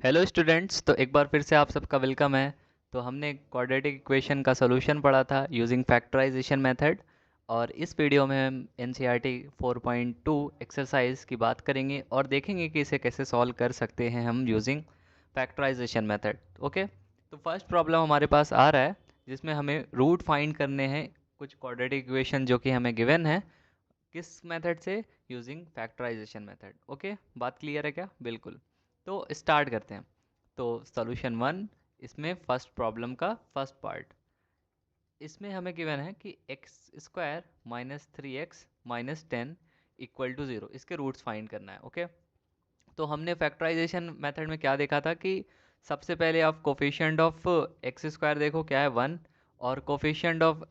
Hello students, तो एक बार फिर से आप सबका वेलकम है। तो हमने क्वाड्रेटिक इक्वेशन का सॉल्यूशन पढ़ा था यूजिंग फैक्टराइजेशन मेथड। और इस वीडियो में हम एनसीईआरटी 4.2 एक्सरसाइज की बात करेंगे और देखेंगे कि इसे कैसे सॉल्व कर सकते हैं हम यूजिंग फैक्टराइजेशन मेथड। ओके, तो फर्स्ट प्रॉब्लम हमारे पास आ रहा है जिसमें हमें रूट फाइंड करने हैं कुछ क्वाड्रेटिक इक्वेशन जो कि हमें गिवन है। किस मेथड से? Using factorisation method. ओके, बात क्लियर है क्या? बिल्कुल। तो स्टार्ट करते हैं। तो सॉल्यूशन वन, इसमें फर्स्ट प्रॉब्लम का फर्स्ट पार्ट। इसमें हमें गिवन है कि x square minus three x minus ten equal to zero, इसके रूट्स फाइंड करना है। ओके, तो हमने फैक्टराइजेशन मेथड में क्या देखा था कि सबसे पहले आप कोफिशिएंट ऑफ एक्स स्क्वायर देखो क्या है, वन। और कोफिशिएंट ऑफ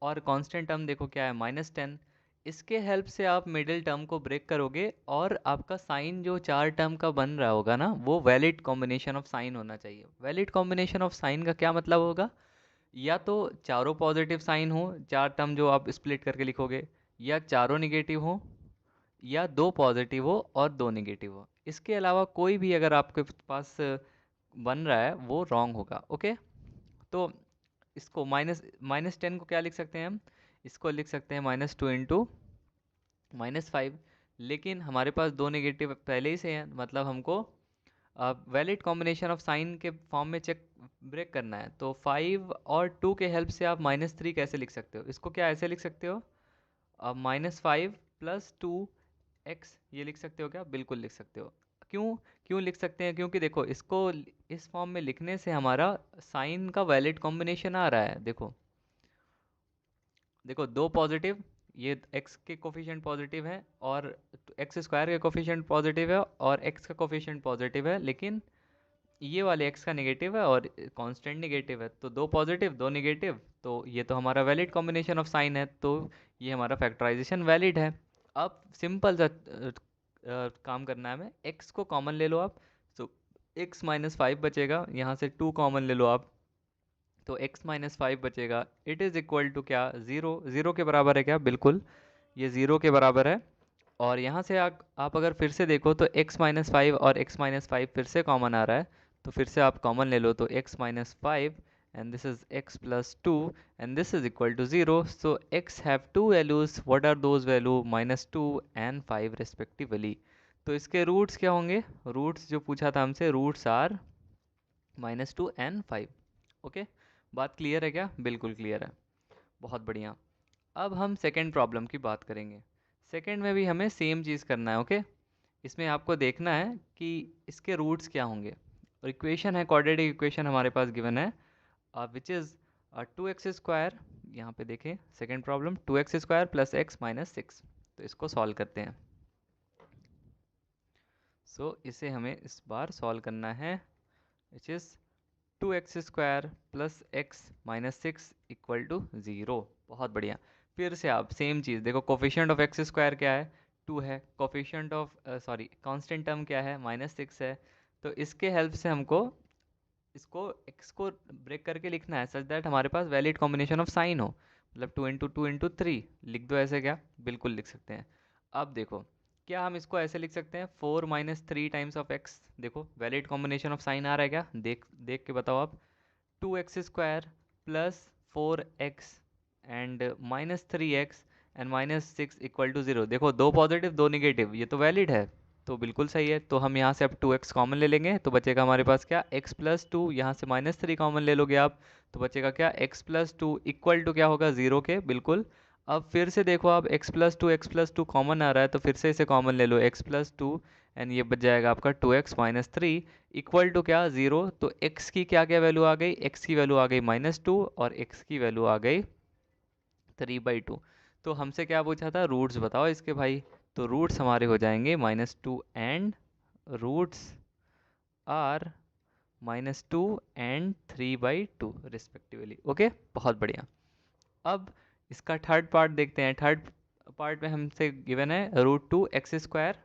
और कांस्टेंट टर्म देखो क्या है, माइनस टेन। इसके हेल्प से आप मिडिल टर्म को ब्रेक करोगे और आपका साइन जो चार टर्म का बन रहा होगा ना, वो वैलिड कॉम्बिनेशन ऑफ साइन होना चाहिए। वैलिड कॉम्बिनेशन ऑफ साइन का क्या मतलब होगा? या तो चारों पॉजिटिव साइन हो, चार टर्म जो आप स्प्लिट करके लिखोगे, या चारों निगेटिव हो, या दो पॉजिटिव हो और दो निगेटिव हो। इसके अलावा कोई भी अगर आपके पास बन रहा है वो रॉन्ग होगा। ओके, तो इसको माइनस माइनस टेन को क्या लिख सकते हैं हम? इसको लिख सकते हैं minus two into minus five. लेकिन हमारे पास दो नेगेटिव पहले ही से हैं, मतलब हमको वैलिड कॉम्बिनेशन ऑफ साइन के फॉर्म में चेक ब्रेक करना है। तो फाइव और टू के हेल्प से आप माइनस थ्री कैसे लिख सकते हो? इसको क्या ऐसे लिख सकते हो? अब minus five plus two x, ये लिख सकते हो क्या? बिल्कुल लिख सकते हो। क्यों? क्यों लिख सकते हैं? क्योंकि देखो, इसको इस फॉर्म में लिखने से हमारा साइन का वैलिड कॉम्बिनेशन आ रहा है। देखो देखो, दो पॉजिटिव, ये एक्स के कोफिशिएंट पॉजिटिव है और एक्स स्क्वायर के कोफिशिएंट पॉजिटिव है और एक्स का कोफिशिएंट पॉजिटिव है, लेकिन ये वाले एक्स का नेगेटिव है और कांस्टेंट नेगेटिव है। तो दो पॉजिटिव दो नेगेटिव, तो ये तो हमारा वैलिड कॉम्बिनेशन ऑफ साइन है, तो ये हमारा फैक्टराइजेशन वैलिड है। अब सिंपल सा काम करना है हमें। एक्स को कॉमन ले लो आप, तो एक्स माइनस फाइव बचेगा, यहाँ से टू कॉमन ले लो आप, तो x माइनस फाइव बचेगा। इट इज़ इक्वल टू क्या? ज़ीरो। ज़ीरो के बराबर है क्या? बिल्कुल, ये ज़ीरो के बराबर है। और यहाँ से आप अगर फिर से देखो तो x माइनस फाइव और x माइनस फाइव फिर से कॉमन आ रहा है, तो फिर से आप कॉमन ले लो, तो x minus five and this is x plus two and this is equal to zero. So x have two values, what are those value? Minus two and five respectively. तो इसके रूट्स क्या होंगे? Roots जो पूछा था हमसे, roots are minus two and five. Okay, बात clear है क्या? बिल्कुल क्लियर है, बहुत बढ़िया। अब हम सेकेंड प्रॉब्लम की बात करेंगे। सेकेंड में भी हमें सेम चीज़ करना है। ओके, इसमें आपको देखना है कि इसके रूट्स क्या होंगे। और इक्वेशन है, क्वाड्रेटिक इक्वेशन हमारे पास गिवन है which is two x square. यहाँ पे देखें second problem, two x square plus x minus six. तो इसको सॉल्व करते हैं। इसे हमें इस बार सॉल्व करना है, which is two x square plus x minus six equal to zero. बहुत बढ़िया। फिर से आप सेम चीज़ देखो, कोफिशिएंट ऑफ एक्स स्क्वायर क्या है? टू है। Coefficient of sorry constant term क्या है? माइनस सिक्स है। तो इसके हेल्प से हमको इसको एक्स को ब्रेक करके लिखना है सच दैट हमारे पास वैलिड कॉम्बिनेशन ऑफ साइन हो। मतलब टू इंटू थ्री लिख दो, ऐसे क्या? बिल्कुल लिख सकते हैं। अब देखो, क्या हम इसको ऐसे लिख सकते हैं? Four minus three times of x. देखो वैलिड कॉम्बिनेशन ऑफ साइन आ रहा है क्या? देख देख के बताओ आप। Two x square plus four x and minus three x and minus six equal to zero. देखो, दो पॉजिटिव दो निगेटिव, ये तो वैलिड है, तो बिल्कुल सही है। तो हम यहाँ से अब टू एक्स कॉमन ले लेंगे, तो बचेगा हमारे पास क्या? X plus to. यहाँ से माइनस थ्री कॉमन ले लोगे आप, तो बचेगा क्या? X plus two equal to क्या होगा? ज़ीरो के, बिल्कुल। अब फिर से देखो आप, एक्स प्लस टू कॉमन आ रहा है, तो फिर से इसे कॉमन ले लो, एक्स प्लस टू एंड ये बच जाएगा आपका two x minus three equal to क्या? ज़ीरो। तो x की क्या क्या वैल्यू आ गई? x की वैल्यू आ गई माइनस टू और x की वैल्यू आ गई थ्री बाई टू। तो हमसे क्या पूछा था? रूट्स बताओ इसके भाई। तो रूट्स हमारे हो जाएंगे minus two and roots are minus two and three by two respectively. Okay, बहुत बढ़िया। अब इसका थर्ड पार्ट देखते हैं। थर्ड पार्ट में हमसे गिवन है root two x square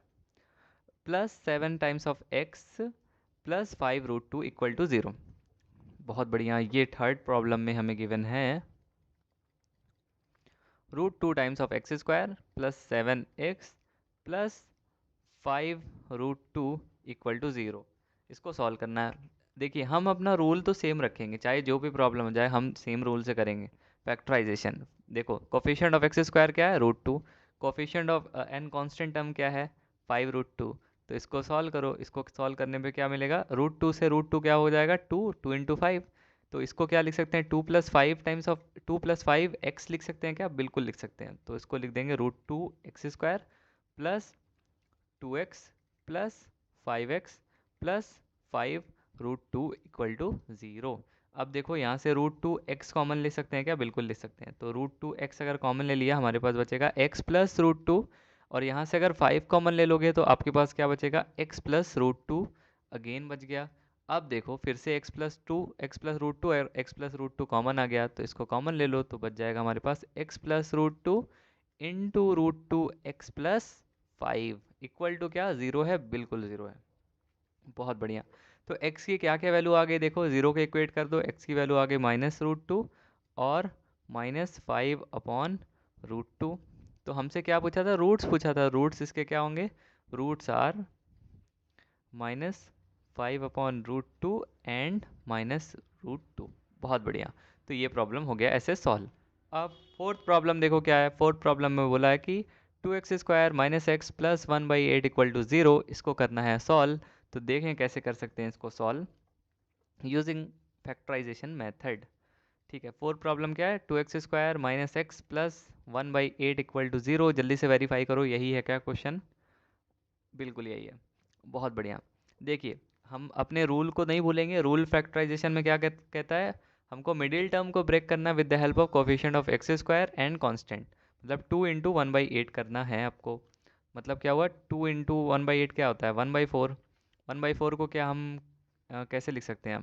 plus seven times of x plus five root two equal to zero. बहुत बढ़िया, ये थर्ड प्रॉब्लम में हमें गिवन है root two times of x square plus seven x plus five root two equal to zero. इसको solve करना है। देखिए हम अपना रूल तो सेम रखेंगे, चाहे जो भी प्रॉब्लम हो जाए हम सेम रूल से करेंगे। फैक्टराइजेशन देखो, कोफिशिएंट ऑफ एक्स स्क्वायर क्या है, root 2। Coefficient of an constant term क्या है, 5√2। तो इसको सॉल्व करो, इसको सॉल्व करने पे क्या मिलेगा, रूट 2 से रूट 2 क्या हो जाएगा, 2 2 × 5। तो इसको क्या लिख सकते हैं, 2 + 5 टाइम्स ऑफ 2 + 5 x लिख सकते हैं क्या, बिल्कुल लिख सकते हैं। तो इसको लिख देंगे √2 x² plus 2x plus 5x plus 5 √2 = 0। अब देखो यहाँ से √2 x कॉमन ले सकते हैं क्या, बिल्कुल ले सकते हैं। तो √2 x अगर कॉमन ले लिया, हमारे पास बचेगा x प्लस √2। और यहाँ से अगर 5 कॉमन ले लोगे तो आपके पास क्या बचेगा, x प्लस √2 अगेन बच गया। अब देखो फिर से x प्लस √2 और x प्लस √2 कॉमन आ गया, तो इसको कॉमन ले लो तो बच जाएगा हमारे पास x plus √2 into √2 x plus 5 equal to क्या, 0 है, बिल्कुल 0 है। बहुत बढ़िया। तो x की क्या क्या वैल्यू आ गई, देखो 0 के इक्वेट कर दो, x की वैल्यू आ गई -√2 और -5/√2। तो हमसे क्या पूछा था, रूट्स पूछा था, रूट्स इसके क्या होंगे, रूट्स आर -5/√2 एंड -√2। बहुत बढ़िया। तो ये प्रॉब्लम हो गया ऐसे सॉल्व। अब फोर्थ प्रॉब्लम देखो क्या है, फोर्थ प्रॉब्लम में बोला है कि 2x² - x + 1/8 = 0, इसको करना है सॉल्व। तो देखें कैसे कर सकते हैं इसको सॉल्व, यूजिंग फैक्टराइजेशन मेथड। ठीक है, फोर्थ प्रॉब्लम क्या है, 2x² - x + 1/8 = 0। जल्दी से वेरीफाई करो, यही है क्या क्वेश्चन, बिल्कुल यही है। बहुत बढ़िया। देखिए हम अपने रूल को नहीं भूलेंगे, रूल फैक्टराइजेशन में क्या कहता है, हमको मिडिल टर्म को ब्रेक करना with the help of coefficient of x² and constant. मतलब 2 × 1/8 करना है आपको। मतलब क्या हुआ, 2 × 1/8 क्या होता है, 1/4। 1/4 को क्या हम कैसे लिख सकते हैं,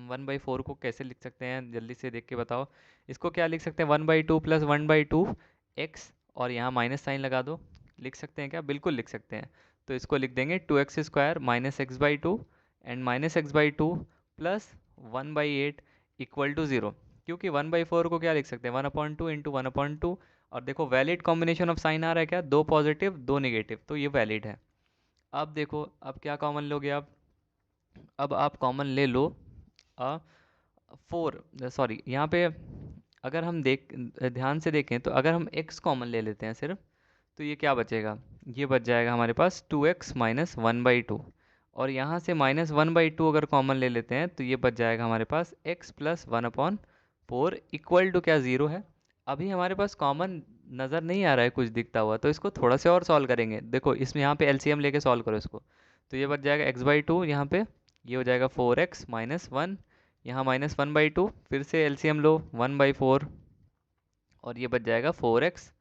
1/4 को कैसे लिख सकते हैं, जल्दी से देख के बताओ। इसको क्या लिख सकते हैं, 1/2 + 1/2 x, और यहाँ माइनस साइन लगा दो, लिख सकते हैं क्या, बिल्कुल लिख सकते हैं। तो इसको लिख देंगे 2x² - x/2 and -x/2 plus 1/8 = 0। क्योंकि 1/4 को क्या लिख सकते हैं, 1/2 × 1/2। और देखो वैलिड कॉम्बिनेशन ऑफ साइन आ रहा है क्या, 2 पॉजिटिव 2 नेगेटिव, तो ये वैलिड है। अब देखो अब क्या कॉमन लोगे आप, अब आप कॉमन ले लो 4, सॉरी यहाँ पे अगर हम ध्यान से देखें तो अगर हम x कॉमन ले लेते हैं सिर्फ, तो ये क्या बचेगा, ये बच जाएगा हमारे पास 2x - 1/2। और यहाँ से -1/2 अगर कॉमन ले लेते हैं तो ये बच जाएगा हमारे पास x + 1/4 इक्वल टू क्या, 0 है। अभी हमारे पास कॉमन नज़र नहीं आ रहा है कुछ दिखता हुआ, तो इसको थोड़ा से और सॉल्व करेंगे। देखो इसमें यहाँ पे एलसीएम लेके सॉल्व करो इसको, तो ये बच जाएगा x/2 यहाँ पे, ये हो जाएगा 4x - 1, यहाँ -1/2, फिर से एलसीएम लो 1/4, और ये बच जाएगा 4x।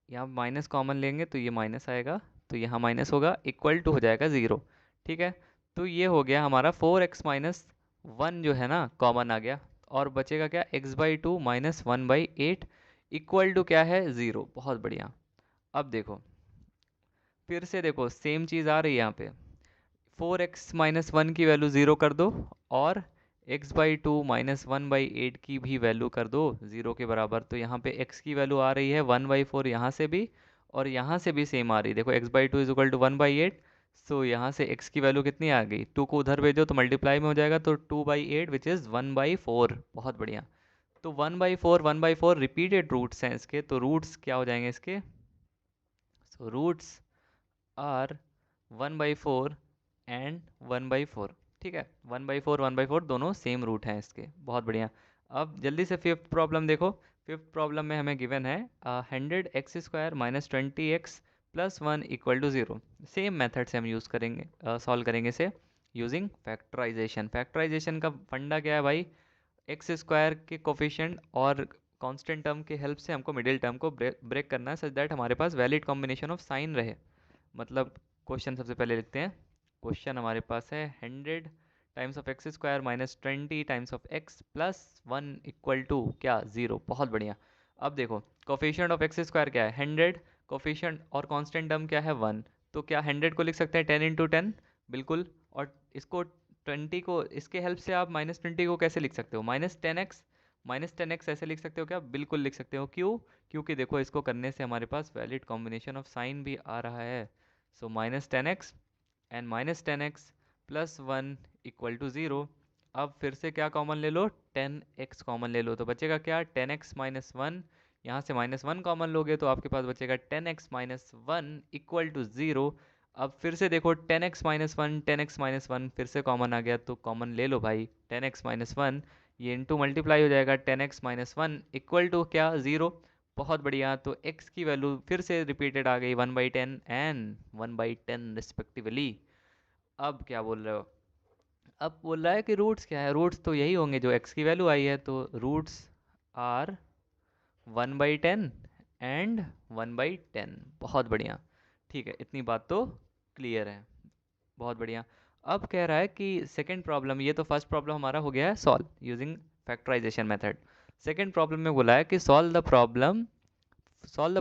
यहाँ माइनस कॉमन लेंगे तो ये माइनस आएगा, तो यहाँ माइनस होगा, इक्वल टू हो जाएगा 0। ठीक है, तो ये हो गया हमारा 4x - 1 जो है ना कॉमन आ गया, और बचेगा क्या, x/2 - 1/8 इक्वल टू क्या है, 0। बहुत बढ़िया। अब देखो फिर से देखो सेम चीज़ आ रही है यहाँ पे, 4x - 1 की वैल्यू 0 कर दो, और x/2 - 1/8 की भी वैल्यू कर दो 0 के बराबर। तो यहाँ पे x की वैल्यू आ रही है 1/4 यहाँ से भी, और यहाँ से भी सेम आ रही है। देखो x/2 = 1/8, सो यहाँ से x की वैल्यू कितनी आ गई, 2 को उधर भेजो तो मल्टीप्लाई में हो जाएगा, तो 2/8 विच इज़ 1/4। बहुत बढ़िया। तो 1/4 रिपीटेड रूट्स हैं इसके, तो रूट्स क्या हो जाएंगे इसके, सो रूट्स आर 1/4 एंड 1/4। ठीक है, 1/4 दोनों सेम रूट हैं इसके। बहुत बढ़िया। अब जल्दी से फिफ्थ प्रॉब्लम देखो। फिफ्थ प्रॉब्लम में हमें गिवन है 100x² - 20x + 1 = 0। सेम मेथड से हम यूज़ करेंगे, सॉल्व करेंगे इसे यूजिंग फैक्टराइजेशन। फैक्टराइजेशन का फंडा क्या है भाई, x² के कोफिशिएंट और कांस्टेंट टर्म के हेल्प से हमको मिडिल टर्म को ब्रेक करना है, सच दैट हमारे पास वैलिड कॉम्बिनेशन ऑफ साइन रहे। मतलब क्वेश्चन सबसे पहले लिखते हैं। क्वेश्चन हमारे पास है 100 times of x² - 20 times of x + 1 = क्या, 0। बहुत बढ़िया। अब देखो कोफिशिएंट ऑफ x² क्या है, 100, कोफिशिएंट और कांस्टेंट टर्म क्या है, 1। तो क्या 100 को लिख सकते हैं 10 × 10, बिल्कुल। और इसको 20 को, इसके हेल्प से आप -20 को कैसे लिख सकते हो, -10x, -10x ऐसे लिख सकते हो क्या, बिल्कुल लिख सकते हो। क्यों, क्योंकि देखो इसको करने से हमारे पास वैलिड कॉम्बिनेशन ऑफ साइन भी आ रहा है। So -10x and minus 10x plus 1 equal to 0। अब फिर से क्या कॉमन ले लो, 10x कॉमन ले लो, तो बचेगा क्या, 10x माइनस 1। यहाँ से माइनस 1 कॉमन लोगे तो आपके पास बचेगा 10x माइनस 1 इक्वल टू 0। अब फिर से देखो 10x माइनस 1, 10x माइनस 1 फिर से कॉमन आ गया, तो कॉमन ले लो भाई 10x माइनस 1, ये इंटू मल्टीप्लाई हो जाएगा 10x माइनस 1 इक्वल टू क्या, 0। बहुत बढ़िया, तो x की वैल्यू फिर से रिपीटेड आ गई 1/10 एंड 1/10 रिस्पेक्टिवली। अब क्या बोल रहे हो, अब बोल रहा है कि रूट्स क्या है, रूट्स तो यही होंगे जो x की वैल्यू आई है, तो रूट्स आर 1/10 एंड 1/10। बहुत बढ़िया, ठीक है, इतनी बात तो क्लियर है। बहुत बढ़िया। अब कह रहा है कि सेकंड प्रॉब्लम, ये तो फर्स्ट प्रॉब्लम हमारा हो गया है solve using factorisation method. Second problem में बोला है कि solve the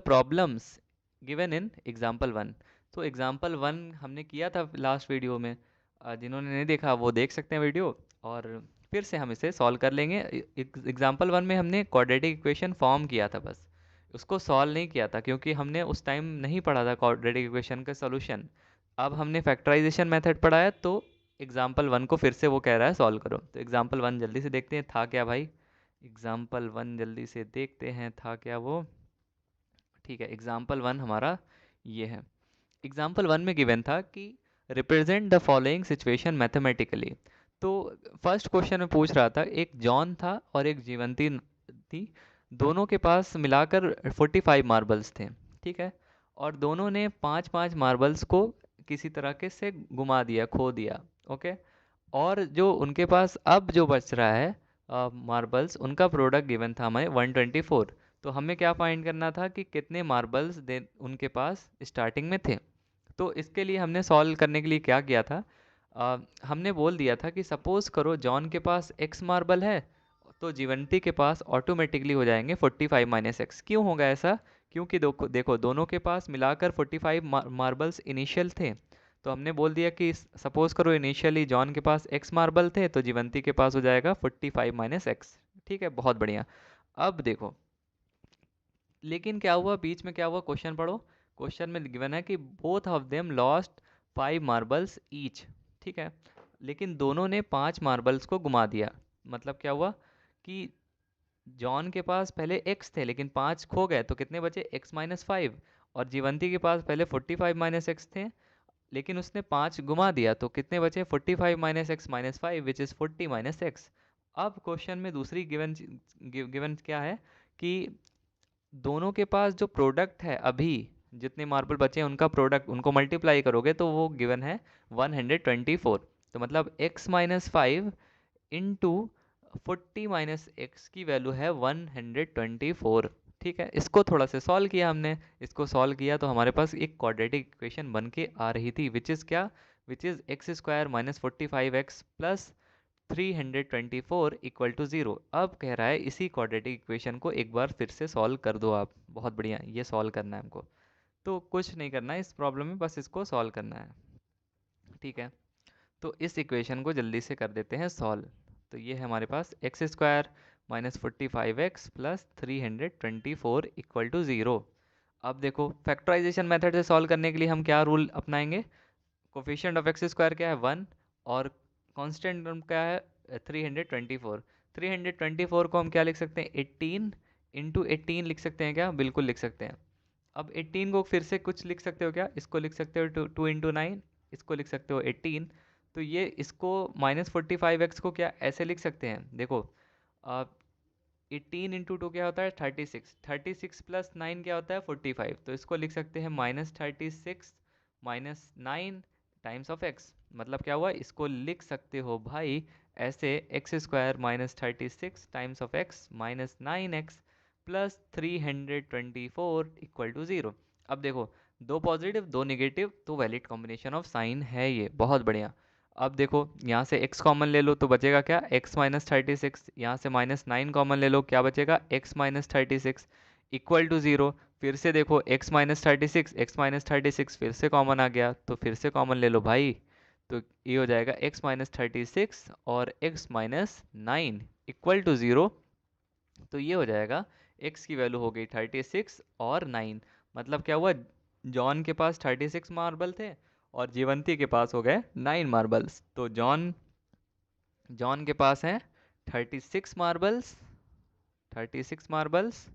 problems given in example 1। तो एग्जाम्पल 1 हमने किया था लास्ट वीडियो में, जिन्होंने नहीं देखा वो देख सकते हैं वीडियो, और फिर से हम इसे सॉल्व कर लेंगे। एग्जाम्पल 1 में हमने क्वाड्रेटिक इक्वेशन फॉर्म किया था बस, उसको सॉल्व नहीं किया था क्योंकि हमने उस टाइम नहीं पढ़ा था क्वाड्रेटिक इक्वेशन का सॉल्यूशन। अब हमने फैक्टराइजेशन मेथड पढ़ा है, तो एग्जाम्पल 1 को फिर से वो कह रहा है सॉल्व करो। तो एग्जाम्पल 1 जल्दी से देखते हैं था क्या भाई, एग्जाम्पल 1 जल्दी से देखते हैं था क्या वो। ठीक है, एग्जाम्पल 1 हमारा ये है। एग्जाम्पल 1 में गिवन था कि represent the following situation mathematically. तो फर्स्ट क्वेश्चन में पूछ रहा था, एक जॉन था और एक जीवंती थी, दोनों के पास मिलाकर 45 मार्बल्स थे, ठीक है, और दोनों ने 5-5 मार्बल्स को किसी तरह के से घुमा दिया, खो दिया, ओके। और जो उनके पास अब जो बच रहा है मार्बल्स, उनका प्रोडक्ट गिवन था हमें 124। तो हमें क्या फाइंड करना था कि कितने मार्बल्स दे उनके पास स्टार्टिंग में थे। तो इसके लिए हमने सॉल्व करने के लिए क्या किया था, हमने बोल दिया था कि सपोज करो जॉन के पास x मार्बल है, तो जीवंती के पास ऑटोमेटिकली हो जाएंगे 45 माइनस एक्स। क्यों होगा ऐसा, क्योंकि देखो दोनों के पास मिलाकर 45 मार्बल्स इनिशियल थे। तो हमने बोल दिया कि सपोज करो इनिशियली जॉन के पास x मार्बल थे, तो जीवंती के पास हो जाएगा 45 माइनस एक्स। ठीक है, बहुत बढ़िया। अब देखो, लेकिन क्या हुआ बीच में, क्या हुआ, क्वेश्चन पढ़ो। क्वेश्चन में गिवन है कि both of them lost 5 marbles each, ठीक है, लेकिन दोनों ने 5 मार्बल्स को घुमा दिया। मतलब क्या हुआ कि जॉन के पास पहले x थे लेकिन 5 खो गए, तो कितने बचे, x माइनस 5। और जीवंती के पास पहले 45 माइनस एक्स थे, लेकिन उसने 5 घुमा दिया, तो कितने बचे, 45 minus x minus 5 which is 40 minus x. अब क्वेश्चन में दूसरी गिवन गिवन क्या है कि दोनों के पास जो प्रोडक्ट है अभी, जितने मार्बल बचे हैं उनका प्रोडक्ट, उनको मल्टीप्लाई करोगे तो वो गिवन है 124। तो मतलब x minus 5 into 40 minus x की वैल्यू है 124। ठीक है, इसको थोड़ा सा सॉल्व किया हमने, इसको सॉल्व किया तो हमारे पास एक क्वाड्रेटिक इक्वेशन बन के आ रही थी, विच इज़ क्या, which is x square minus 45x plus 324 equal to 0। अब कह रहा है इसी क्वाड्रेटिक इक्वेशन को एक बार फिर से सॉल्व कर दो आप। बहुत बढ़िया, ये सॉल्व करना है हमको, तो कुछ नहीं करना है इस प्रॉब्लम में, बस इसको सॉल्व करना है। ठीक है, तो इस इक्वेशन को जल्दी से कर देते हैं सॉल्व। तो ये है हमारे पास x square minus 45x plus 324 equal to 0। अब देखो फैक्टराइजेशन मेथड से सॉल्व करने के लिए हम क्या रूल अपनाएंगे, कोफिशिएंट ऑफ एक्स स्क्वायर क्या है 1, और कांस्टेंट टर्म क्या है 324। 324 को हम क्या लिख सकते हैं, 18 इंटू 18 लिख सकते हैं क्या, बिल्कुल लिख सकते हैं। अब 18 को फिर से कुछ लिख सकते हो क्या, इसको लिख सकते हो 2 इंटू 9, इसको लिख सकते हो 18। तो ये इसको माइनस 45x को क्या ऐसे लिख सकते हैं, देखो 18 इंटू 2 क्या होता है 36, 36 प्लस 9 क्या होता है 45। तो इसको लिख सकते हैं minus 36 minus 9 times of x। मतलब क्या हुआ, इसको लिख सकते हो भाई ऐसे, x square minus 36 times of x minus 9x plus 324 equal to 0। अब देखो, दो पॉजिटिव दो नेगेटिव, तो वैलिड कॉम्बिनेशन ऑफ साइन है ये, बहुत बढ़िया। अब देखो यहाँ से x कॉमन ले लो तो बचेगा क्या, x माइनस 36, यहाँ से माइनस 9 कॉमन ले लो, क्या बचेगा, x माइनस 36 इक्वल टू 0। फिर से देखो x माइनस 36, x माइनस 36 फिर से कॉमन आ गया, तो फिर से कॉमन ले लो भाई, तो ये हो जाएगा x माइनस 36 और x माइनस 9 इक्वल टू 0। तो ये हो जाएगा x की वैल्यू हो गई 36 और 9। मतलब क्या हुआ, जॉन के पास 36 मार्बल थे और जीवंती के पास हो गए 9 मार्बल्स। तो जॉन जॉन के पास हैं 36 मार्बल्स, 36 मार्बल्स।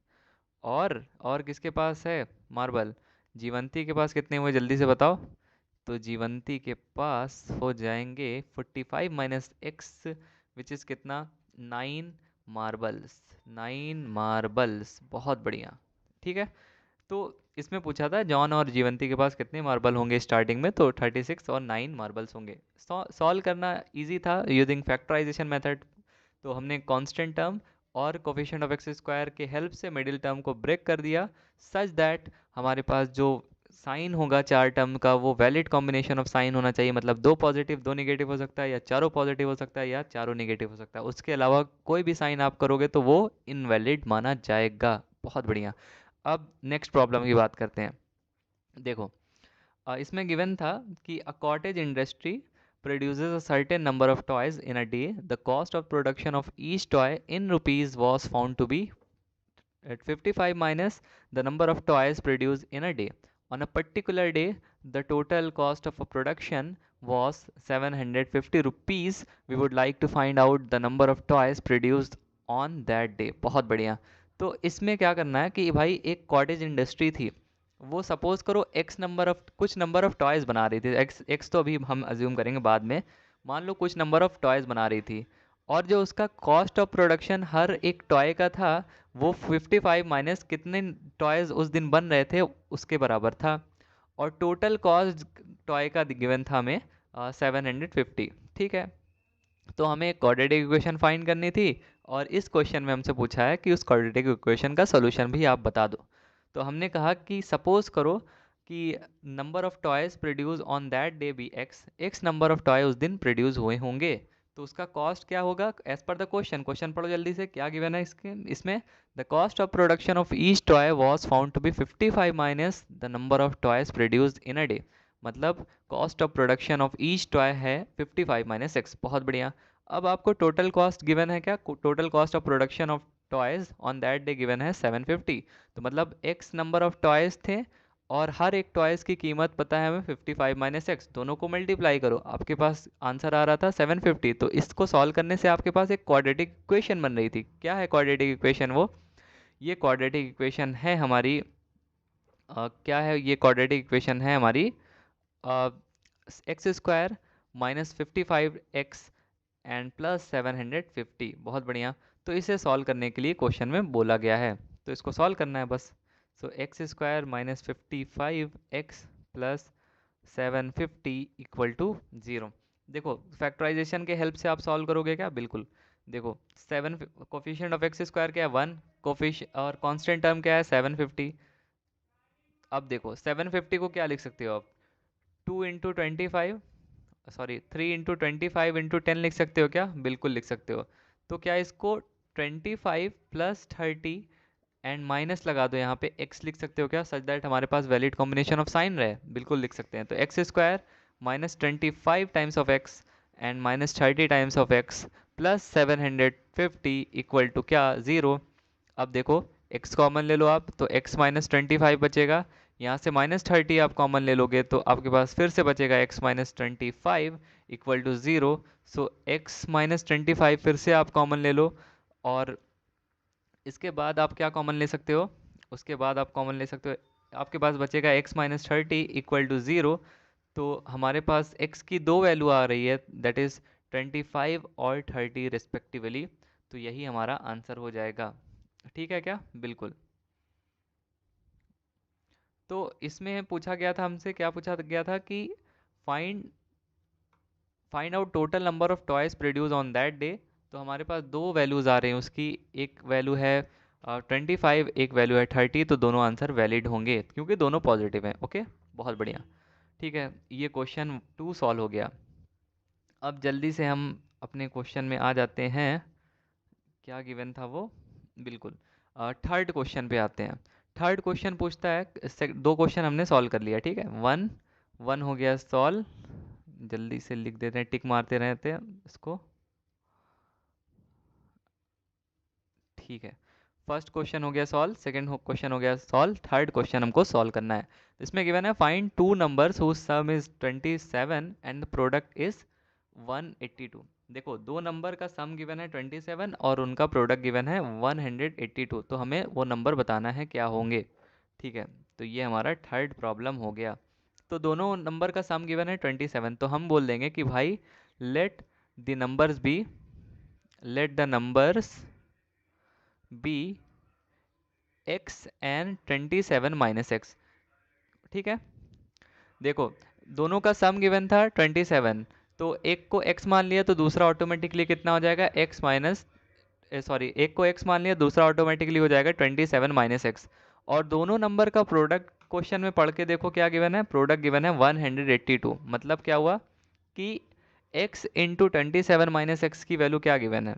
और किसके पास है मार्बल? जीवंती के पास कितने हुए जल्दी से बताओ। तो जीवंती के पास हो जाएंगे 45 माइनस एक्स, विच इज़ कितना? 9 मार्बल्स, 9 मार्बल्स। बहुत बढ़िया। ठीक है। तो इसमें पूछा था जॉन और जीवंती के पास कितने मार्बल होंगे स्टार्टिंग में, तो 36 और 9 मार्बल्स होंगे। सॉल्व करना इजी था यूजिंग फैक्टराइजेशन मेथड। तो हमने कांस्टेंट टर्म और कोफिशिएंट ऑफ एक्स स्क्वायर के हेल्प से मिडिल टर्म को ब्रेक कर दिया, सच दैट हमारे पास जो साइन होगा चार टर्म का वो वैलिड कॉम्बिनेशन ऑफ साइन होना चाहिए। मतलब दो पॉजिटिव दो नेगेटिव हो सकता है, या चारों पॉजिटिव हो सकता है, या चारों नेगेटिव हो सकता है। उसके अलावा कोई भी साइन आप करोगे तो वो इनवैलिड माना जाएगा। बहुत बढ़िया। अब नेक्स्ट प्रॉब्लम की बात करते हैं। देखो, इसमें गिवन था कि a cottage industry produces a certain number of toys in a day. The cost of production of each toy in rupees was found to be at 55 minus the number of toys produced in a day. On a particular day, the total cost of a production was 750 rupees. We would like to find out the number of toys produced on that day. बहुत बढ़िया। तो इसमें क्या करना है कि भाई एक कॉटेज इंडस्ट्री थी, वो सपोज करो एक्स नंबर ऑफ कुछ नंबर ऑफ टॉयज बना रही थी। एक्स एक्स तो अभी हम अज्यूम करेंगे बाद में। मान लो कुछ नंबर ऑफ टॉयज बना रही थी, और जो उसका कॉस्ट ऑफ प्रोडक्शन हर एक टॉय का था वो 55 माइनस कितने टॉयज उस दिन बन रहे थे उसके बराबर था। और टोटल कॉस्ट टॉय का गिवन था हमें 750। ठीक है। तो हमें एक क्वाड्रेटिक इक्वेशन फाइंड करनी थी, और इस क्वेश्चन में हमसे पूछा है कि उस क्वाड्रेटिक इक्वेशन का सोल्यूशन भी आप बता दो। तो हमने कहा कि सपोज करो कि number of toys produce on that day be x, x number of toy उस दिन प्रोड्यूस हुए होंगे। तो उसका कॉस्ट क्या होगा as per the question? Question पढ़ो जल्दी से, क्या गिवन है इसके इसमें? The cost of production of each toy was found to be 55 minus the number of toys produced in a day. मतलब cost of production of each toy है 55 minus x. बहुत बढ़िया। अब आपको टोटल कॉस्ट गिवन है क्या? Total cost of production of toys on that day given है 750। तो मतलब एक्स नंबर ऑफ टॉयज थे, और हर एक टॉयज की कीमत पता है हमें 55 माइनस एक्स। दोनों को मल्टीप्लाई करो, आपके पास आंसर आ रहा था 750। तो इसको सॉल्व करने से आपके पास एक क्वाड्रेटिक इक्वेशन बन रही थी। क्या है क्वाड्रेटिक इक्वेशन? वो ये क्वाड्रेटिक इक्वेशन है हमारी क्या है? ये क्वाड्रेटिक इक्वेशन है हमारी x square minus 55x and plus 750। बहुत बढ़िया। तो इसे सॉल्व करने के लिए क्वेश्चन में बोला गया है, तो इसको सॉल्व करना है बस। So x square minus 55x plus 750 equal to 0। देखो फैक्टराइजेशन के हेल्प से आप सॉल्व करोगे क्या? बिल्कुल। देखो seven coefficient of x square क्या है? 1। कोफिश और कांस्टेंट टर्म क्या है? 750। अब देखो 750 को क्या लिख सकते हो आप? 2 × 25, सॉरी 3 × 25 × 10 लिख सकते हो क्या? बिल्कुल लिख सकते हो। तो क्या इसको 25 प्लस 30 एंड माइनस लगा दो, यहाँ पे x लिख सकते हो क्या? सच दैट हमारे पास वैलिड कॉम्बिनेशन ऑफ साइन रहे। बिल्कुल लिख सकते हैं। तो x square minus 25 times of x and minus 30 times of x plus 750 equal to क्या? 0। अब देखो x कॉमन ले लो आप, तो x माइनस 25 बचेगा। यहाँ से माइनस 30 आप कॉमन ले लोगे तो आपके पास फिर से बचेगा x minus 25 equal to 0। So x minus 25 फिर से आप कॉमन ले लो, और इसके बाद आप क्या कॉमन ले सकते हो? उसके बाद आप कॉमन ले सकते हो, आपके पास बचेगा x माइनस 30 इक्वल टू 0। तो हमारे पास x की दो वैल्यू आ रही है, दैट इज़ 25 और 30 रिस्पेक्टिवली। तो यही हमारा आंसर हो जाएगा। ठीक है क्या? बिल्कुल। तो इसमें पूछा गया था हमसे, क्या पूछा गया था कि find find out total number of toys produce on that day. तो हमारे पास दो वैल्यूज़ आ रहे हैं उसकी, एक वैल्यू है 25, एक वैल्यू है 30। तो दोनों आंसर वैलिड होंगे क्योंकि दोनों पॉजिटिव हैं। ओके, बहुत बढ़िया। ठीक है, ये क्वेश्चन 2 सॉल्व हो गया। अब जल्दी से हम अपने क्वेश्चन में आ जाते हैं। क्या गिवन था वो? बिल्कुल। थर्ड क्वेश्चन पे आते हैं। थर्ड क्वेश्चन पूछता है, दो क्वेश्चन हमने सॉल्व कर लिया। ठीक है, वन वन हो गया सॉल्व। जल्दी से लिख देते हैं, टिक मारते रहते हैं इसको। ठीक है। फर्स्ट क्वेश्चन हो गया सॉल्व, सेकंड क्वेश्चन हो गया सॉल्व, थर्ड क्वेश्चन हमको सॉल्व करना है। इसमें गिवन है find two numbers whose sum is 27 and the product is 182। देखो दो नंबर का सम गिवन है 27 और उनका प्रोडक्ट गिवन है 182, तो हमें वो नंबर बताना है क्या होंगे। ठीक है, तो ये हमारा थर्ड प्रॉब्लम हो गया। तो दोनों नंबर का सम गिवन है 27, तो हम बोल देंगे कि भाई let the numbers be, let the numbers be x and 27 minus x. ठीक है, देखो दोनों का सम गिवन था 27, तो एक को x मान लिया तो दूसरा ऑटोमेटिकली कितना हो जाएगा, x माइनस, सॉरी एक को x मान लिया दूसरा ऑटोमेटिकली हो जाएगा 27 माइनस एक्स। और दोनों नंबर का प्रोडक्ट क्वेश्चन में पढ़ के देखो क्या गिवन है, प्रोडक्ट गिवन है 182। मतलब क्या हुआ कि x इंटू 27 माइनस एक्स की वैल्यू क्या गिवन है,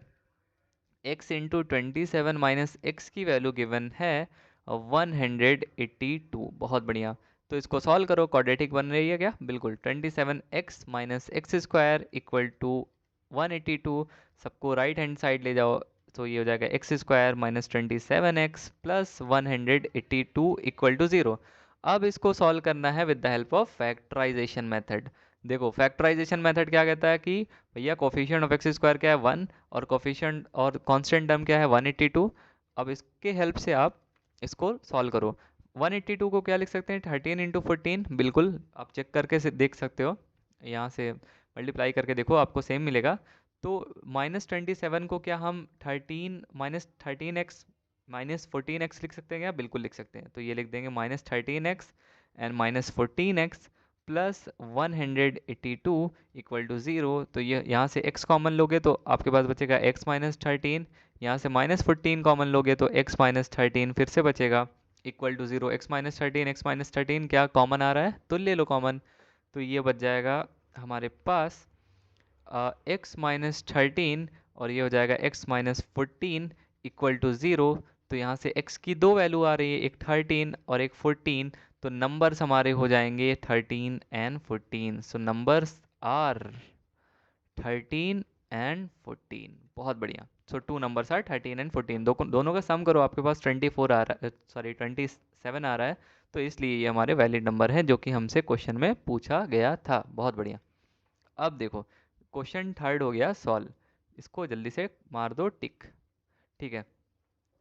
x इंटू 27 माइनस एक्स की वैल्यू गिवन है 182। बहुत बढ़िया, तो इसको सॉल्व करो, क्वाड्रेटिक बन रही है क्या, बिल्कुल। 27x minus x square equal to 182, सबको राइट हैंड साइड ले जाओ, तो ये हो जाएगा x square minus 27x plus 182 equal to 0। अब इसको सॉल्व करना है with the help of factorisation method. देखो फैक्टराइजेशन मेथड क्या कहता है कि भैया कोफिशिएंट ऑफ एक्स स्क्वायर क्या है 1 और कोफिशिएंट और कांस्टेंट टर्म क्या है 182। अब इसके हेल्प से आप इसको सॉल्व करो। 182 को क्या लिख सकते हैं, 13 इंटू 14, बिल्कुल आप चेक करके से देख सकते हो, यहाँ से मल्टीप्लाई करके देखो आपको सेम मिलेगा। तो -27 को क्या हम 13 माइनस 13x माइनस 14x लिख सकते हैं क्या, बिल्कुल लिख सकते हैं। तो ये लिख देंगे -13x and -14x plus 182 equal to 0। तो ये यहाँ से x कॉमन लोगे तो आपके पास बचेगा x माइनस 13, यहाँ से -14 कॉमन लोगे तो x माइनस 13 फिर से बचेगा इक्वल टू 0। x माइनस 13 क्या कॉमन आ रहा है तो ले लो कॉमन, तो ये बच जाएगा हमारे पास x माइनस 13 और ये हो जाएगा x माइनस 14 इक्वल टू 0। तो यहाँ से x की दो वैल्यू आ रही है, एक 13 और एक 14, तो नंबर्स हमारे हो जाएंगे 13 and 14। So numbers are 13 and 14। बहुत बढ़िया, so two numbers are 13 and 14। दोनों का सम करो, आपके पास 24 आ रहा है, सॉरी 27 आ रहा है, तो इसलिए ये हमारे वैलिड नंबर हैं जो कि हमसे क्वेश्चन में पूछा गया था। बहुत बढ़िया। अब देखो क्वेश्चन थर्ड हो गया सॉल्व, इसको जल्दी से मार दो टिक। ठीक है,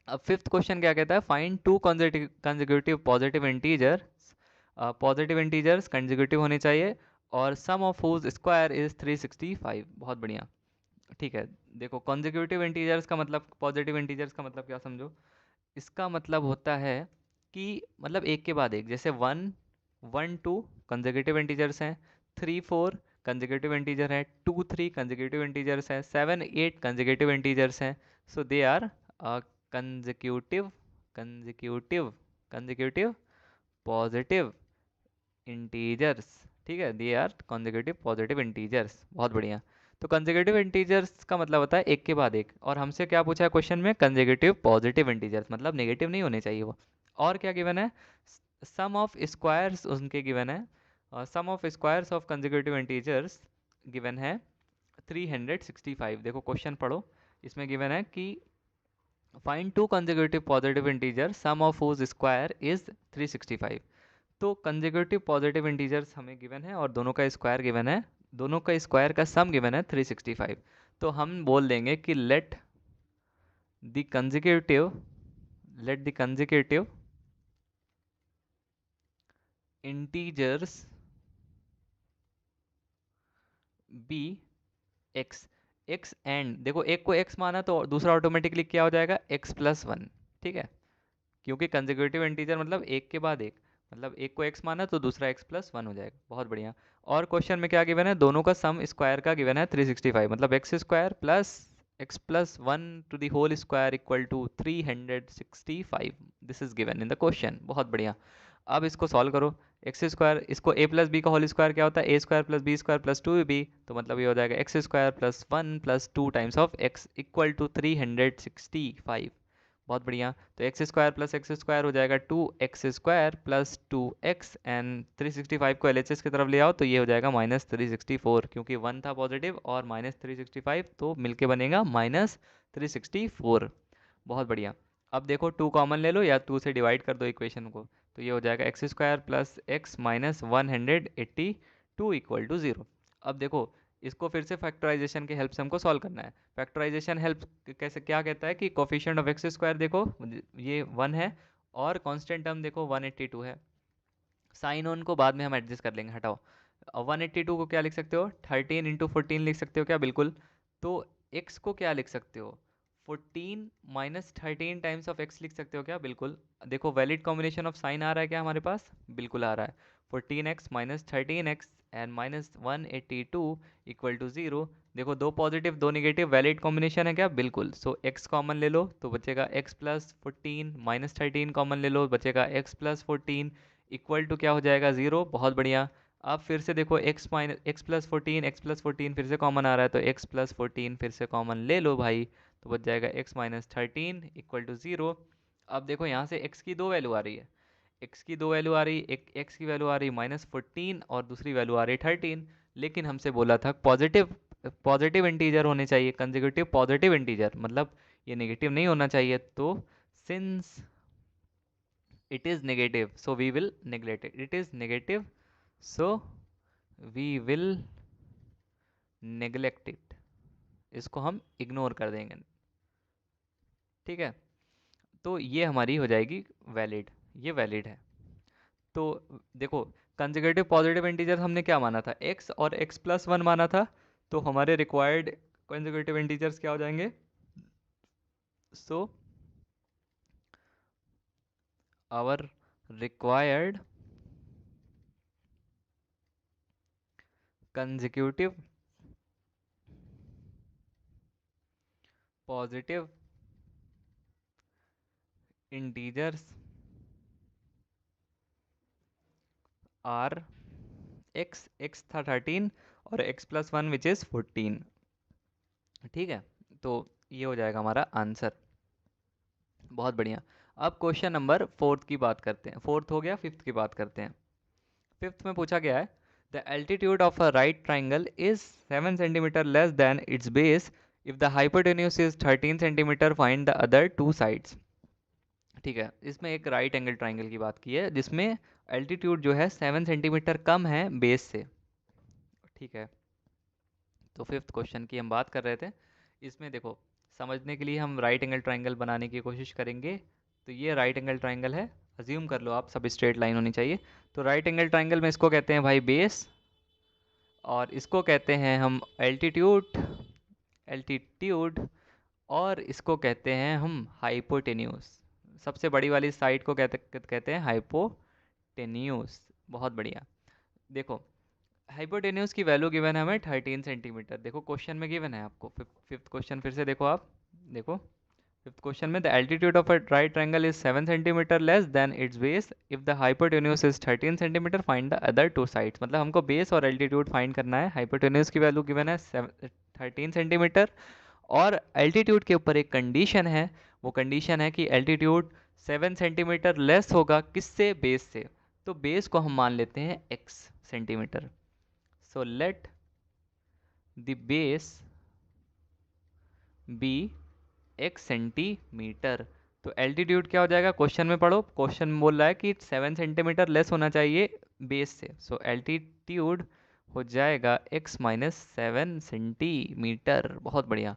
अब फिफ्थ क्वेश्चन क्या कहता है, find two consecutive positive integer, positive integers consecutive होने चाहिए और सम ऑफ हुज स्क्वायर इज 365। बहुत बढ़िया। ठीक है, देखो कंसेक्यूटिव इंटीजर्स का मतलब, पॉजिटिव इंटीजर्स का मतलब क्या समझो, इसका मतलब होता है कि मतलब एक के बाद एक, जैसे 1 1 2 कंसेक्यूटिव इंटीजर्स हैं, 3 4 कंसेक्यूटिव इंटीजर है, 2 3 कंसेक्यूटिव इंटीजर्स हैं, 7 8 कंसेक्यूटिव इंटीजर्स हैं। So they are consecutive consecutive consecutive positive integers. ठीक है, they are consecutive positive integers. बहुत बढ़िया। तो कंसेक्यूटिव इंटीजर्स का मतलब होता है एक के बाद एक, और हमसे क्या पूछा है क्वेश्चन में, कंसेक्यूटिव पॉजिटिव इंटीजर्स, मतलब नेगेटिव नहीं होने चाहिए वो। और क्या गिवन है, सम ऑफ स्क्वायर्स उनके गिवन है, sum of squares of consecutive integers given है 365। देखो क्वेश्चन पढ़ो, इसमें गिवन है कि find two consecutive positive integer sum of whose square is 365। तो कंसेक्यूटिव पॉजिटिव इंटीजर्स हमें गिवन है और दोनों का स्क्वायर गिवन है, दोनों का स्क्वायर का सम गिवन है 365। तो हम बोल देंगे कि let the consecutive integers be x. X and देखो एक को x माना तो दूसरा ऑटोमेटिकली क्या हो जाएगा, x प्लस 1। ठीक है, क्योंकि कंसेक्यूटिव इंटीजर मतलब एक के बाद एक, मतलब एक को x माना तो दूसरा x प्लस 1 हो जाएगा। बहुत बढ़िया। और क्वेश्चन में क्या गिवन है, दोनों का सम स्क्वायर का गिवन है 365, मतलब x square plus x plus 1 to the whole square equal to 365। This is given in the question. बहुत बढ़िया। अब इसको सॉल्व करो, एक्स स्क्वायर, इसको ए प्लस बी का होल स्क्वायर क्या होता है, a square plus b square plus 2b, तो मतलब ये हो जाएगा x square plus 1 plus 2 times of x equal to 365। बहुत बढ़िया। तो x square plus x square हो जाएगा 2x square plus 2x and 365 को LHS की तरफ ले आओ तो ये हो जाएगा -364, क्योंकि 1 था पॉजिटिव और -365 तो मिलके बनेगा -364। बहुत बढ़िया। अब देखो 2 कॉमन ले लो या 2 से डिवाइड कर दो इक्वेशन को, तो ये हो जाएगा x square plus x minus 182 equal to 0। अब देखो इसको फिर से फैक्टराइजेशन के हेल्प से हमको सॉल्व करना है। फैक्टराइजेशन हेल्प कैसे, क्या कहता है कि कोफिशिएंट ऑफ एक्स स्क्वायर देखो ये 1 है और कांस्टेंट टर्म देखो 182 है। साइन ऑन को बाद में हम एडजस्ट कर लेंगे, हटाओ। 182 को क्या लिख सकते हो, 13 इंटू 14 लिख सकते हो क्या, बिल्कुल। तो x को क्या लिख सकते हो, 14 माइनस 13 टाइम्स ऑफ x लिख सकते हो क्या, बिल्कुल। देखो वैलिड कॉम्बिनेशन ऑफ साइन आ रहा है क्या हमारे पास, बिल्कुल आ रहा है। 14x minus 13x and minus 182 equal to 0। देखो दो पॉजिटिव दो निगेटिव वैलिड कॉम्बिनेशन है क्या, बिल्कुल। सो x कॉमन ले लो तो बचेगा x प्लस 14 माइनस 13 कॉमन ले लो बचेगा x प्लस 14 इक्वल टू क्या हो जाएगा, 0। बहुत बढ़िया। अब फिर से देखो x प्लस 14 x प्लस 14 फिर से कॉमन आ रहा है तो x प्लस 14 फिर से कॉमन ले लो भाई, तो बच जाएगा x माइनस 13 इक्वल टू 0। अब देखो यहाँ से x की दो वैल्यू आ रही है, x की दो वैल्यू आ रही, एक x की वैल्यू आ रही माइनस 14 और दूसरी वैल्यू आ रही 13। लेकिन हमसे बोला था पॉजिटिव पॉजिटिव इंटीजर होने चाहिए, कंसेक्यूटिव पॉजिटिव इंटीजर, मतलब ये नेगेटिव नहीं होना चाहिए। तो since it is negative so we will neglect it, it is negative so we will neglect it, इसको हम इग्नोर कर देंगे, ठीक है। तो ये हमारी हो जाएगी वैलिड, ये वैलिड है। तो देखो कंसेक्यूटिव पॉजिटिव इंटीजर हमने क्या माना था, x और x प्लस 1 माना था, तो हमारे रिक्वायर्ड कंसेक्यूटिव इंटीजर्स क्या हो जाएंगे, so our required consecutive positive integers are x था 13 और x प्लस 1 विच इज़ 14, ठीक है। तो ये हो जाएगा हमारा आंसर, बहुत बढ़िया। अब क्वेश्चन नंबर 4 की बात करते हैं, 4 हो गया, 5 की बात करते हैं। 5 में पूछा गया है the altitude of a right triangle is 7 centimetre less than it's base if the hypotenuse is 13 centimetre, find the other two sides. ठीक है, इसमें एक राइट एंगल ट्राइंगल की बात की है जिसमें एल्टीट्यूड जो है 7 सेंटीमीटर कम है बेस से, ठीक है। तो 5th क्वेश्चन की हम बात कर रहे थे। इसमें देखो समझने के लिए हम राइट एंगल ट्राइंगल बनाने की कोशिश करेंगे। तो ये राइट एंगल ट्राइंगल है, अज्यूम कर लो आप सब स्ट्रेट लाइन होनी चाहिए। तो राइट एंगल ट्राइंगल में इसको कहते हैं भाई बेस, और इसको कहते हैं हम एल्टीट्यूड, एल्टीट्यूड, और इसको कहते हैं हम हाइपोटेन्यूस। सबसे बड़ी वाली साइड को कहते हैं हाइपोटेन्यूस। बहुत बढ़िया। देखो हाइपोटेन्यूस की वैल्यू गिवन है हमें 13 सेंटीमीटर, देखो क्वेश्चन में गिवन है आपको। 5th क्वेश्चन फिर से देखो आप, देखो 5th क्वेश्चन में the altitude of a right triangle is 7 centimetre less than it's base if the hypotenuse is 13 centimetre, find the other two sides. मतलब हमको बेस और एल्टीट्यूड फाइंड करना है। हाइपोटेन्यूस की वैल्यू गिवन है 13 सेंटीमीटर, और altitude के ऊपर एक कंडीशन है, वो कंडीशन है कि एल्टीट्यूड 7 सेंटीमीटर लेस होगा किससे, बेस से। तो बेस को हम मान लेते हैं x centimetre. So let the base be x centimetre. तो एल्टीट्यूड क्या हो जाएगा, क्वेश्चन में पढ़ो, क्वेश्चन में बोल रहा है कि 7 सेंटीमीटर लेस होना चाहिए बेस से। सो एल्टीट्यूड हो जाएगा x माइनस 7 सेंटीमीटर। बहुत बढ़िया।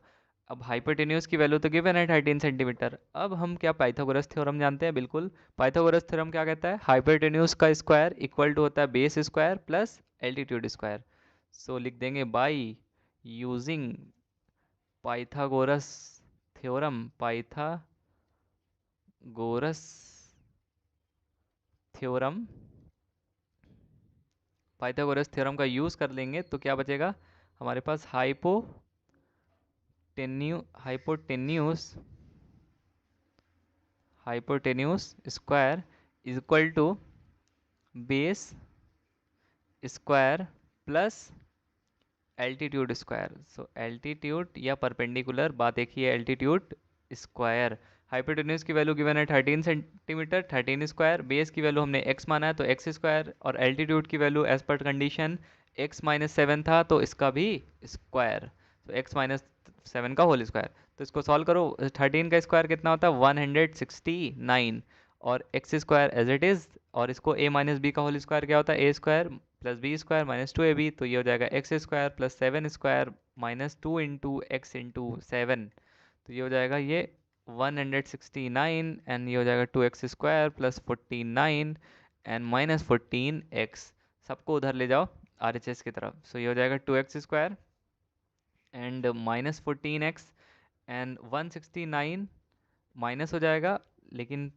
अब हाइपोटेन्यूस की वैल्यू तो गिवन है 13 सेंटीमीटर। अब हम क्या पाइथागोरस थ्योरम जानते हैं, बिल्कुल। पाइथागोरस थ्योरम क्या कहता है, हाइपोटेन्यूस का स्क्वायर इक्वल टू होता है base square plus altitude square. So लिख देंगे by using Pythagoras theorem, Pythagoras theorem, Pythagoras theorem का यूज़ कर लेंगे तो क्या बचेगा हमारे पास, hypotenuse square is equal to base square plus altitude square. So altitude या परपेंडिकुलर, बात एक ही है, एल्टीट्यूड स्क्वायर। हाइपोटेन्यूस की वैल्यू गिवन है 13 सेंटीमीटर, 13 स्क्वायर, बेस की वैल्यू हमने x माना है तो x स्क्वायर, और एल्टीट्यूड की value as per condition x minus 7 था तो इसका भी स्क्वायर, तो x माइनस 7 का होल स्क्वायर। तो तो इसको सॉल्व करो। 13 का स्क्वायर कितना होता है 169, और x square as it is, और इसको a माइनस बी का होल स्क्वायर क्या होता है a square plus b square minus 2ab, तो ये हो जाएगा x square plus 7 square minus 2 into x into 7, तो ये हो जाएगा ये 169, एंड ये हो जाएगा 2x square plus 49 and minus 14x, सबको उधर ले जाओ RHS की तरफ। सो ये हो जाएगा 2x square and minus 14x and 169 minus हो जाएगा, लेकिन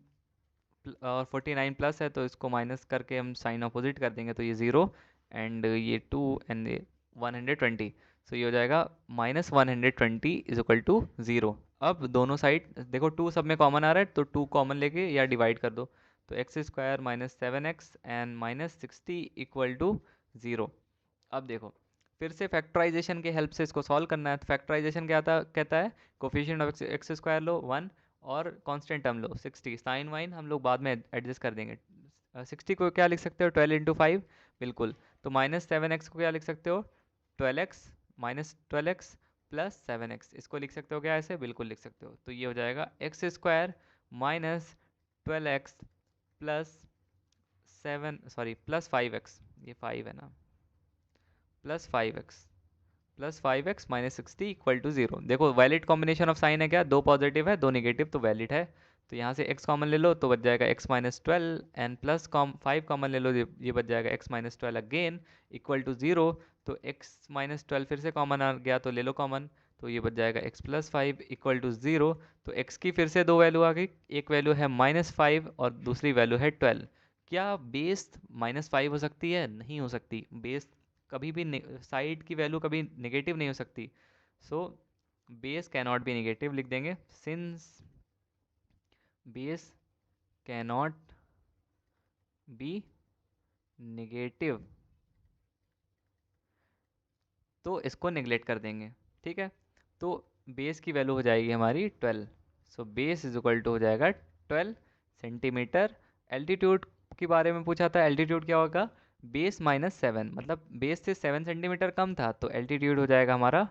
और 49 प्लस है तो इसको माइनस करके हम साइन अपोजिट कर देंगे, तो ये 0 एंड ये 2 एंड ये 120, सो ये हो जाएगा माइनस 120 इज इक्वल टू 0। अब दोनों साइड देखो 2 सब में कॉमन आ रहा है, तो 2 कॉमन लेके या डिवाइड कर दो, तो x square minus 7x and minus 60 equal to 0। अब देखो फिर से फैक्टराइजेशन के हेल्प से इसको सॉल्व करना है। तो फैक्टराइजेशन क्या था, कहता है कोफिशिएंट ऑफ एक्स स्क्वायर लो 1 और कांस्टेंट टर्म लो 60, साइन वाइन हम लोग बाद में एडजस्ट कर देंगे। 60 को क्या लिख सकते हो 12 इंटू 5, बिल्कुल। तो माइनस 7x को क्या लिख सकते हो 12x minus 12x plus 7x, इसको लिख सकते हो क्या ऐसे, बिल्कुल लिख सकते हो। तो ये हो जाएगा x square minus 12x plus 5x, ये 5 है ना, plus 5x minus 60 equal to 0। देखो वैलिड कॉम्बिनेशन ऑफ साइन है क्या, दो पॉजिटिव है दो नेगेटिव, तो वैलिड है। तो यहाँ से x कॉमन ले लो तो बच जाएगा x minus 12 and plus 5 common ले लो, ये बच जाएगा x minus 12 again equal to 0। तो x माइनस 12 फिर से कॉमन आ गया तो ले लो कॉमन, तो ये बच जाएगा x प्लस 5 इक्वल टू 0। तो x की फिर से दो वैल्यू आ गई, एक वैल्यू है माइनस 5 और दूसरी वैल्यू है 12। क्या बेस माइनस 5 हो सकती है, नहीं हो सकती। बेस कभी भी साइड की वैल्यू कभी नेगेटिव नहीं हो सकती, so base cannot be negative लिख देंगे, since base cannot be negative, तो इसको नेगलेक्ट कर देंगे, ठीक है। तो बेस की वैल्यू हो जाएगी हमारी 12, so base is equal to हो जाएगा 12 सेंटीमीटर। एल्टीट्यूड के बारे में पूछा था, एल्टीट्यूड क्या होगा बेस माइनस 7, मतलब बेस से 7 सेंटीमीटर कम था, तो एल्टीट्यूड हो जाएगा हमारा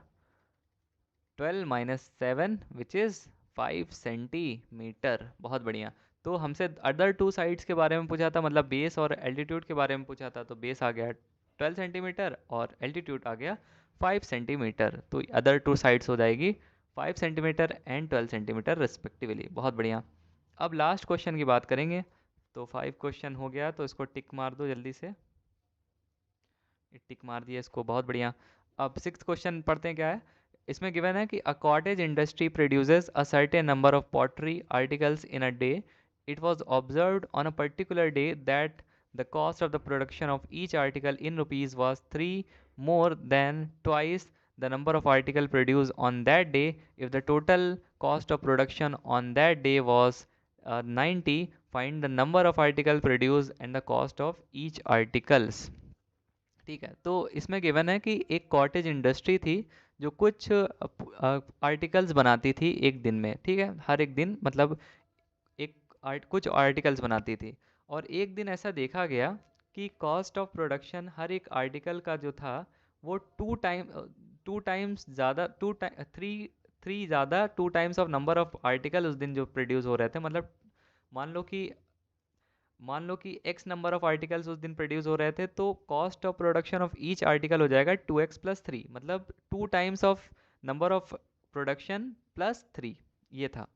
12 माइनस 7 विच इज़ 5 सेंटीमीटर। बहुत बढ़िया। तो हमसे अदर टू साइड्स के बारे में पूछा था, मतलब बेस और एल्टीट्यूड के बारे में पूछा था, तो बेस आ गया 12 सेंटीमीटर और एल्टीट्यूड आ गया 5 सेंटीमीटर, तो अदर टू साइड्स हो जाएगी 5 सेंटीमीटर एंड 12 सेंटीमीटर रिस्पेक्टिवली। बहुत बढ़िया। अब लास्ट क्वेश्चन की बात करेंगे। तो 5 क्वेश्चन हो गया, तो इसको टिक मार दो जल्दी से, टिक मार दिया इसको, बहुत बढ़िया। अब 6th क्वेश्चन पढ़ते हैं क्या है। इसमें गिवन है कि a cottage industry produces a certain number of pottery articles in a day. It was observed on a particular day that the cost of the production of each article in rupees was 3 more than twice the number of article produced on that day. If the total cost of production on that day was 90, find the number of article produced and the cost of each articles। ठीक है, तो इसमें given है कि एक cottage industry थी जो कुछ आर्टिकल्स बनाती थी एक दिन में, ठीक है, हर एक दिन मतलब कुछ आर्टिकल्स बनाती थी। और एक दिन ऐसा देखा गया कि कॉस्ट ऑफ प्रोडक्शन हर एक आर्टिकल का जो था वो टू टाइम्स ज़्यादा, थ्री ज़्यादा, 2 times of number of article उस दिन जो प्रोड्यूस हो रहे थे। मतलब मान लो कि x नंबर ऑफ आर्टिकल्स उस दिन प्रोड्यूस हो रहे थे, तो cost of production of each article हो जाएगा 2x प्लस 3, मतलब 2 times of number of production plus 3, ये था,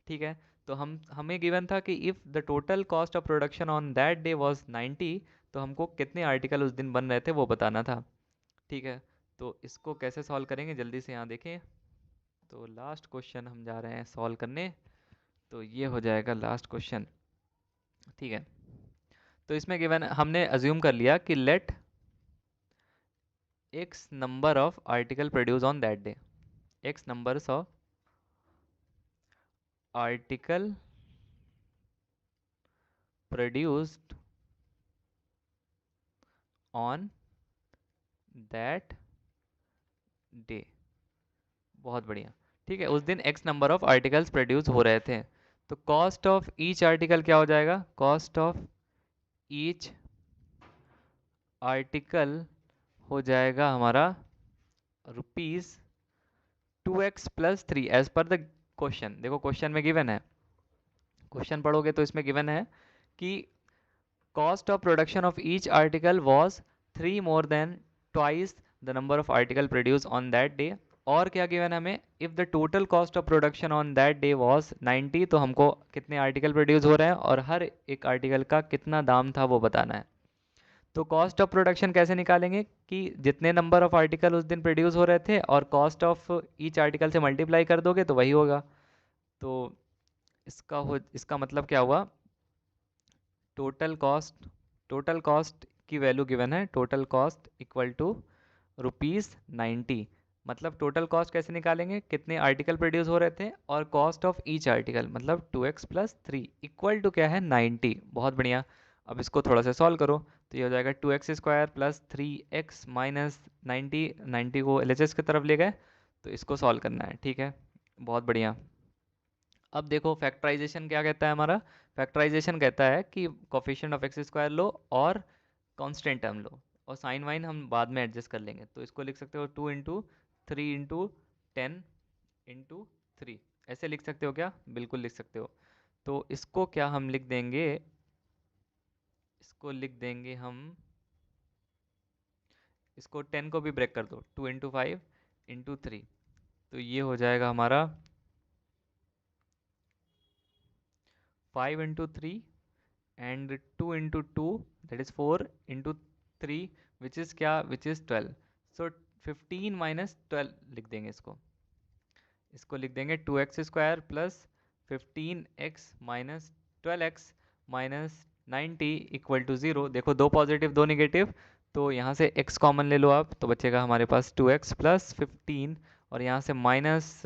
ठीक है। तो हमें गिवन था कि if the total cost of production on that day was 90, तो हमको कितने आर्टिकल उस दिन बन रहे थे वो बताना था, ठीक है। तो इसको कैसे सॉल्व करेंगे जल्दी से यहाँ देखें। तो लास्ट क्वेश्चन हम जा रहे हैं सॉल्व करने, तो ये हो जाएगा लास्ट क्वेश्चन, ठीक है। तो इसमें गिवन हमने अज्यूम कर लिया कि let x number of article produce on that day, x numbers of article produced on that day. बहुत बढ़िया, ठीक है। उस दिन x number of articles produce हो रहे थे, तो कॉस्ट ऑफ ईच आर्टिकल क्या हो जाएगा, कॉस्ट ऑफ ईच आर्टिकल हो जाएगा हमारा rupees 2x plus 3 as per the question. देखो क्वेश्चन में गिवन है, क्वेश्चन पढ़ोगे तो इसमें गिवन है कि cost of production of each article was 3 more than twice the number of article produced on that day। और क्या गिवन है हमें, if the total cost of production on that day was 90, तो हमको कितने आर्टिकल प्रोड्यूस हो रहे हैं और हर एक आर्टिकल का कितना दाम था वो बताना है। तो कॉस्ट ऑफ प्रोडक्शन कैसे निकालेंगे कि जितने नंबर ऑफ आर्टिकल उस दिन प्रोड्यूस हो रहे थे और कॉस्ट ऑफ ईच आर्टिकल से मल्टीप्लाई कर दोगे तो वही होगा। तो इसका मतलब क्या हुआ, टोटल कॉस्ट की वैल्यू गिवन है, टोटल कॉस्ट इक्वल टू ₹90। मतलब टोटल कॉस्ट कैसे निकालेंगे, कितने आर्टिकल प्रोड्यूस हो रहे थे और कॉस्ट ऑफ ईच आर्टिकल, मतलब 2x प्लस 3 इक्वल टू क्या है 90। बहुत बढ़िया। अब इसको थोड़ा सा सॉल्व करो तो ये हो जाएगा 2x square plus 3x minus 90 को LHS की तरफ ले गए तो इसको सॉल्व करना है। ठीक है, बहुत बढ़िया। अब देखो फैक्टराइजेशन क्या कहता है हमारा, फैक्टराइजेशन कहता है कि कोफिशिएंट ऑफ एक्स स्क्वायर लो और कांस्टेंट टर्म लो, और साइन वाइन हम बाद में एडजस्ट कर लेंगे। तो इसको लिख सकते हो 2 × 3 × 10 × 3, ऐसे लिख सकते हो क्या, बिल्कुल लिख सकते हो। तो इसको क्या हम लिख देंगे, इसको लिख देंगे हम, इसको 10 को भी ब्रेक कर दो, 2 × 5 × 3, तो ये हो जाएगा हमारा 5 × 3 and 2 × 2 that is 4 × 3 which is क्या, which is 12। so 15 minus 12 लिख देंगे इसको लिख देंगे 2x square plus 15x minus 12x minus 90 equal to 0। देखो दो पॉजिटिव दो निगेटिव, तो यहाँ से x कॉमन ले लो आप, तो बचेगा हमारे पास 2x प्लस 15, और यहाँ से माइनस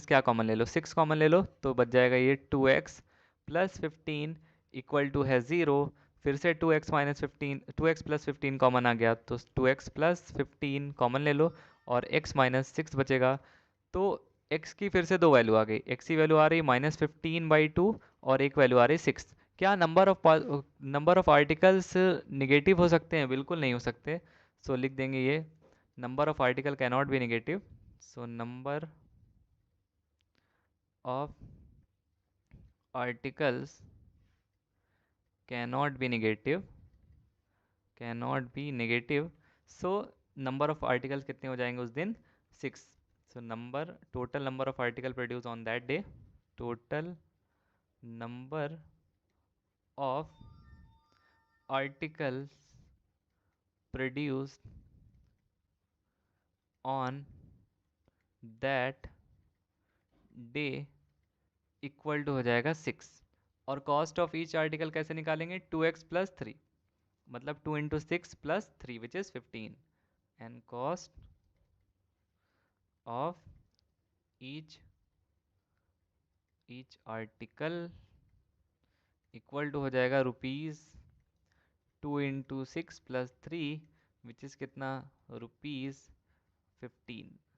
क्या कॉमन ले लो, 6 कॉमन ले लो, तो बच जाएगा ये 2x प्लस 15 इक्वल टू है 0। फिर से 2x minus 15, 2x plus 15 common आ गया, तो 2x प्लस 15 कॉमन ले लो और x माइनस 6 बचेगा। तो x की फिर से दो वैल्यू आ गई, x की वैल्यू आ रही -15/2 और एक वैल्यू आ रही 6। क्या नंबर ऑफ आर्टिकल्स निगेटिव हो सकते हैं, बिल्कुल नहीं हो सकते। सो लिख देंगे ये number of article can not be negative. So number of articles cannot be negative। so number of articles कितने हो जाएंगे उस दिन, 6। so total number of article produced on that day, total number of articles produced on that day equal to हो जाएगा 6। और cost of each article कैसे निकालेंगे, 2x प्लस 3, मतलब 2 × 6 plus 3 which is 15, and cost of each article equal to हो जाएगा ₹2 × 6 plus 3 which is कितना, ₹15।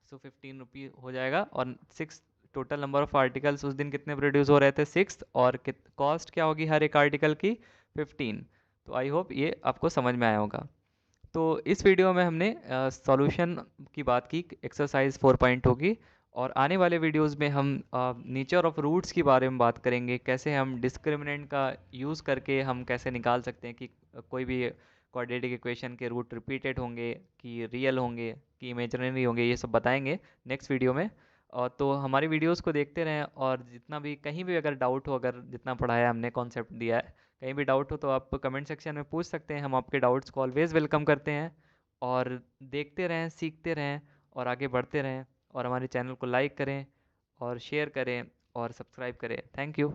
सो 15 रुपी हो जाएगा, और 6 टोटल नंबर ऑफ आर्टिकल्स उस दिन कितने प्रोड्यूस हो रहे थे, 6, और कॉस्ट क्या होगी हर एक आर्टिकल की, 15। तो आई होप ये आपको समझ में आया होगा। तो इस वीडियो में हमने सॉल्यूशन की बात की एक्सरसाइज 4.2 की, और आने वाले वीडियोस में हम नेचर ऑफ रूट्स के बारे में बात करेंगे, कैसे हम डिस्क्रिमिनेंट का यूज़ करके हम कैसे निकाल सकते हैं कि कोई भी क्वाड्रेटिक इक्वेशन के रूट रिपीटेड होंगे कि रियल होंगे कि इमेजिनरी होंगे, ये सब बताएंगे नेक्स्ट वीडियो में। और तो हमारी वीडियोस को देखते रहें, और जितना भी कहीं भी अगर डाउट हो, अगर जितना पढ़ाया हमने कॉन्सेप्ट दिया है, कहीं भी डाउट हो तो आप कमेंट सेक्शन में पूछ सकते हैं, हम आपके डाउट्स को ऑलवेज़ वेलकम करते हैं। और देखते रहें, सीखते रहें और आगे बढ़ते रहें, और हमारे चैनल को लाइक करें और शेयर करें और सब्सक्राइब करें। Thank you.